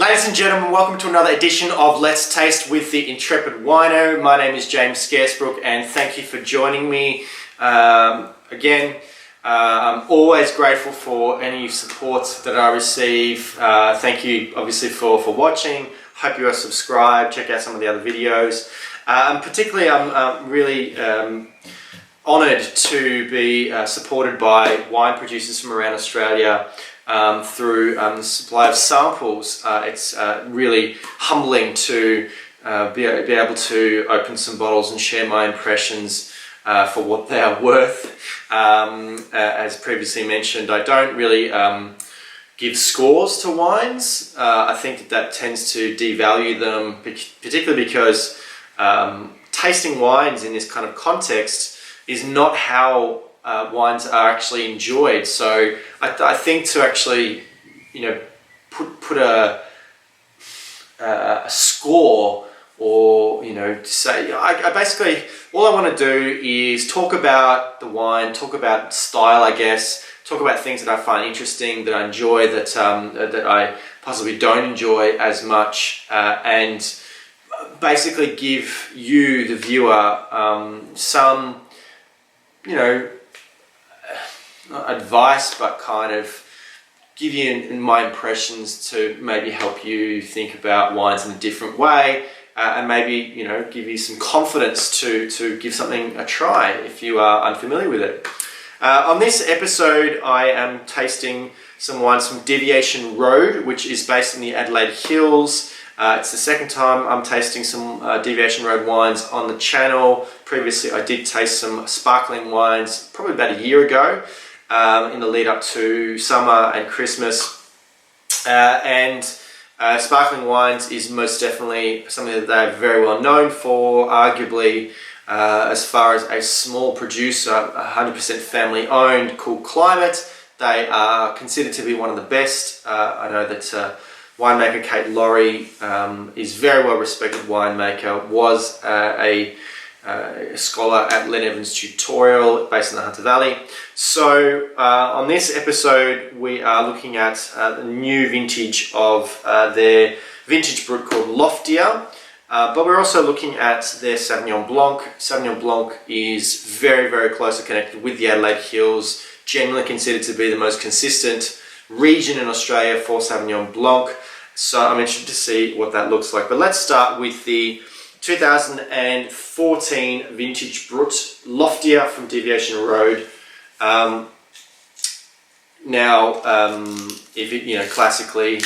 Ladies and gentlemen, welcome to another edition of Let's Taste with the Intrepid Wino. My name is James Scaresbrook and thank you for joining me again. I'm always grateful for any support that I receive. Thank you obviously for watching. Hope you are subscribed, check out some of the other videos. Particularly I'm really honoured to be supported by wine producers from around Australia through the supply of samples. It's really humbling to be able to open some bottles and share my impressions for what they are worth. As previously mentioned, I don't really give scores to wines. I think that tends to devalue them, particularly because tasting wines in this kind of context is not how wines are actually enjoyed. So I think to actually, put a score, or to say, I basically, all I want to do is talk about the wine, talk about style, I guess, talk about things that I find interesting, that I enjoy, that I possibly don't enjoy as much, and basically give you, the viewer, some, not advice, but kind of give you my impressions to maybe help you think about wines in a different way, and maybe give you some confidence to give something a try if you are unfamiliar with it. On this episode I am tasting some wines from Deviation Road, which is based in the Adelaide Hills. It's the second time I'm tasting some Deviation Road wines on the channel. Previously I did taste some sparkling wines probably about a year ago, in the lead up to summer and Christmas. Sparkling wines is most definitely something that they're very well known for. Arguably, as far as a small producer, 100% family owned, Cool Climate, they are considered to be one of the best. I know that winemaker Kate Laurie is a very well respected winemaker, was a scholar at Len Evans Tutorial based in the Hunter Valley. So on this episode we are looking at the new vintage of their vintage Brut called Loftia, but we're also looking at their Sauvignon Blanc. Sauvignon Blanc is very, very closely connected with the Adelaide Hills, generally considered to be the most consistent region in Australia for Sauvignon Blanc. So I'm interested to see what that looks like. But let's start with the 2014 vintage Brut Loftia from Deviation Road. Classically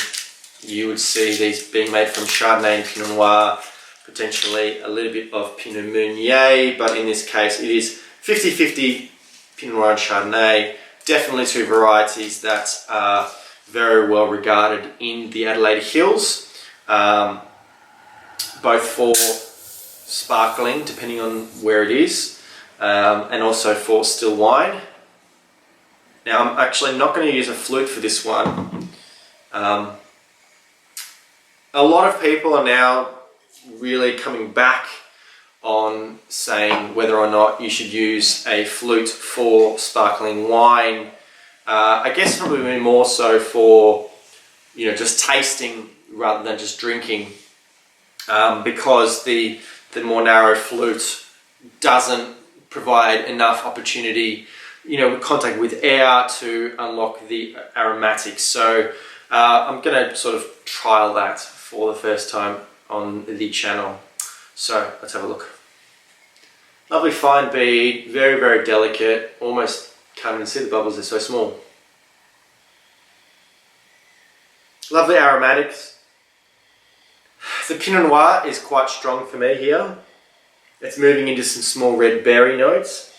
you would see these being made from Chardonnay and Pinot Noir, potentially a little bit of Pinot Meunier, but in this case it is 50-50 Pinot Noir and Chardonnay. Definitely two varieties that are very well regarded in the Adelaide Hills, both for sparkling, depending on where it is, and also for still wine. Now I'm actually not going to use a flute for this one. A lot of people are now really coming back on saying whether or not you should use a flute for sparkling wine. I guess probably more so for just tasting rather than just drinking, because the more narrow flute doesn't provide enough opportunity, contact with air to unlock the aromatics. So I'm going to sort of trial that for the first time on the channel. So let's have a look. Lovely fine bead, very, very delicate, almost can't even see the bubbles, they're so small. Lovely aromatics. The Pinot Noir is quite strong for me here. It's moving into some small red berry notes,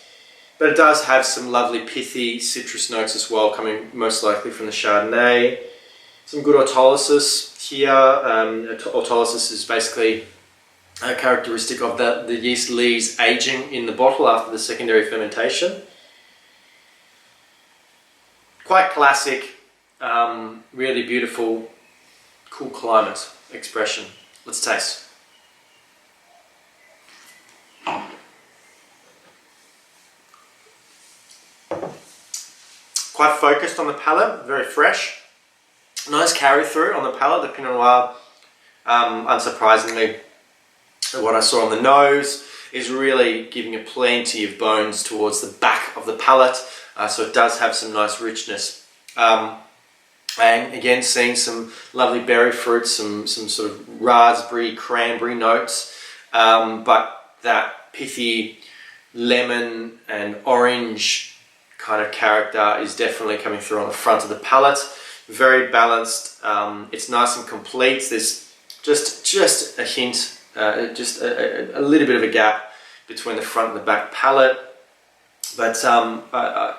but it does have some lovely pithy citrus notes as well, coming most likely from the Chardonnay. Some good autolysis here. Autolysis is basically a characteristic of the yeast leaves aging in the bottle after the secondary fermentation. Quite classic, really beautiful, Cool Climate expression. Let's taste. Quite focused on the palate, very fresh. Nice carry through on the palate. The Pinot Noir, unsurprisingly, what I saw on the nose is really giving it plenty of bones towards the back of the palate, so it does have some nice richness. And again, seeing some lovely berry fruits, some sort of raspberry, cranberry notes, but that pithy lemon and orange kind of character is definitely coming through on the front of the palate. Very balanced. It's nice and complete. There's just a hint, just a little bit of a gap between the front and the back palate. But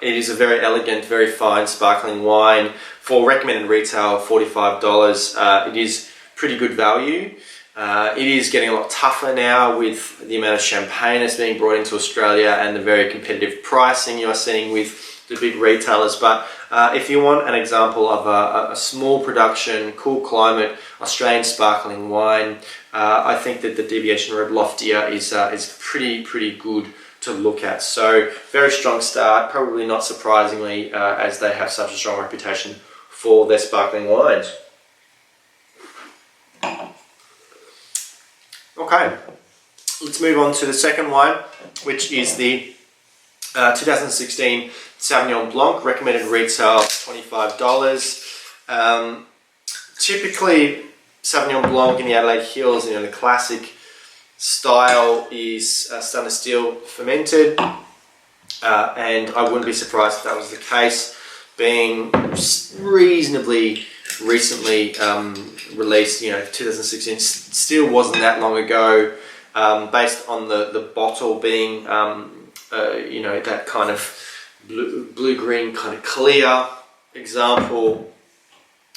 it is a very elegant, very fine sparkling wine. For recommended retail, $45. It is pretty good value. It is getting a lot tougher now with the amount of champagne that's being brought into Australia and the very competitive pricing you're seeing with the big retailers. But if you want an example of a small production, cool climate, Australian sparkling wine, I think that the Deviation Red Loftia is pretty good to look at. So very strong start, probably not surprisingly, as they have such a strong reputation for their sparkling wines. Okay, let's move on to the second wine, which is the 2016 Sauvignon Blanc, recommended retail $25. Typically, Sauvignon Blanc in the Adelaide Hills, the classic style is stainless steel fermented, and I wouldn't be surprised if that was the case, being reasonably recently released. 2016 still wasn't that long ago, based on the bottle being that kind of blue-green kind of clear example.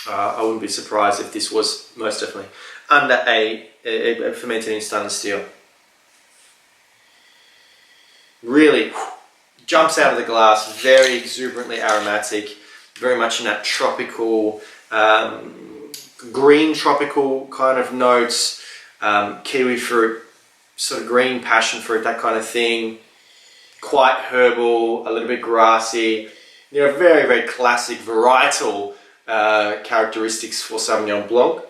I wouldn't be surprised if this was most definitely under a fermented in stainless steel. Really jumps out of the glass, very exuberantly aromatic, very much in that tropical, green tropical kind of notes, kiwi fruit, sort of green passion fruit, that kind of thing. Quite herbal, a little bit grassy. Very, very classic varietal characteristics for Sauvignon Blanc.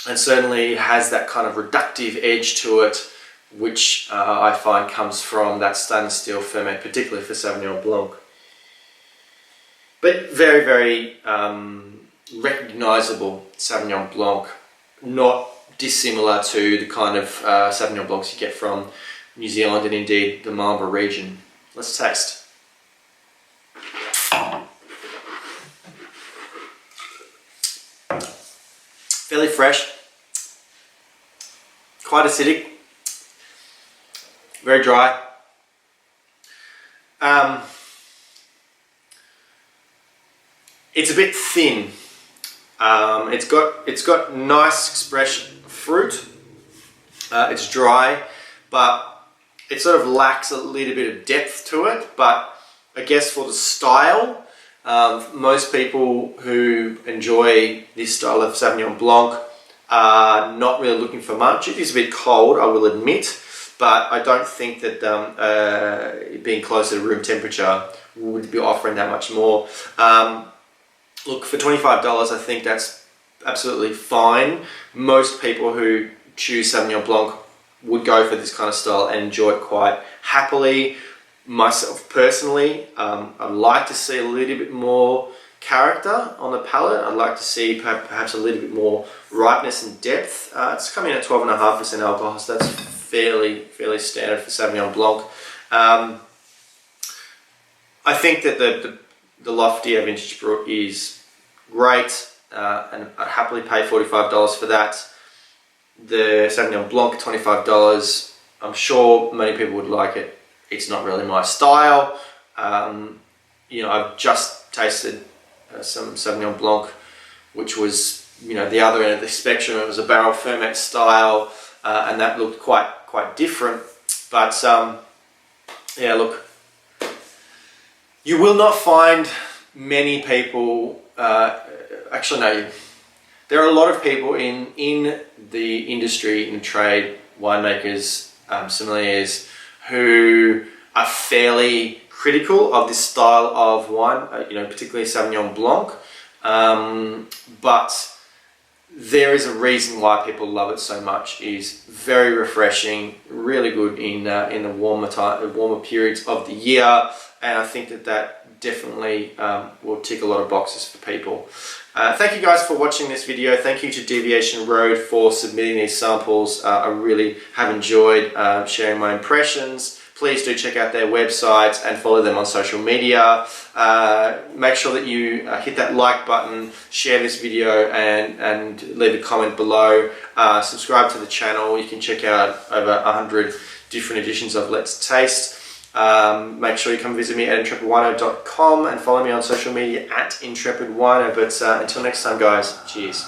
And certainly has that kind of reductive edge to it, which I find comes from that stainless steel ferment, particularly for Sauvignon Blanc. But very, very recognisable Sauvignon Blanc, not dissimilar to the kind of Sauvignon Blancs you get from New Zealand and indeed the Marlborough region. Let's taste. Fairly fresh, quite acidic, very dry. It's a bit thin. It's got nice expression of fruit. It's dry, but it sort of lacks a little bit of depth to it. But I guess for the style, most people who enjoy this style of Sauvignon Blanc are not really looking for much. It is a bit cold, I will admit, but I don't think that being closer to room temperature would be offering that much more. Look, for $25, I think that's absolutely fine. Most people who choose Sauvignon Blanc would go for this kind of style and enjoy it quite happily. Myself personally, I'd like to see a little bit more character on the palate. I'd like to see perhaps a little bit more ripeness and depth. It's coming at 12.5% alcohol, so that's fairly standard for Sauvignon Blanc. I think that the Loftia Vintage Brut is great, and I'd happily pay $45 for that. The Sauvignon Blanc, $25. I'm sure many people would like it. It's not really my style. I've just tasted some Sauvignon Blanc, which was, the other end of the spectrum. It was a barrel ferment style, and that looked quite different. But yeah, look, you will not find many people. Actually, no. There are a lot of people in the industry, in trade, winemakers, sommeliers, who are fairly critical of this style of wine, you know, particularly Sauvignon Blanc, but there is a reason why people love it so much. It is very refreshing, really good in the warmer periods of the year, and I think that definitely will tick a lot of boxes for people. Thank you guys for watching this video. Thank you to Deviation Road for submitting these samples. I really have enjoyed sharing my impressions. Please do check out their websites and follow them on social media. Make sure that you hit that like button, share this video, and leave a comment below. Subscribe to the channel. You can check out over 100 different editions of Let's Taste. Make sure you come visit me at intrepidwino.com and follow me on social media at intrepidwino. But until next time, guys, cheers.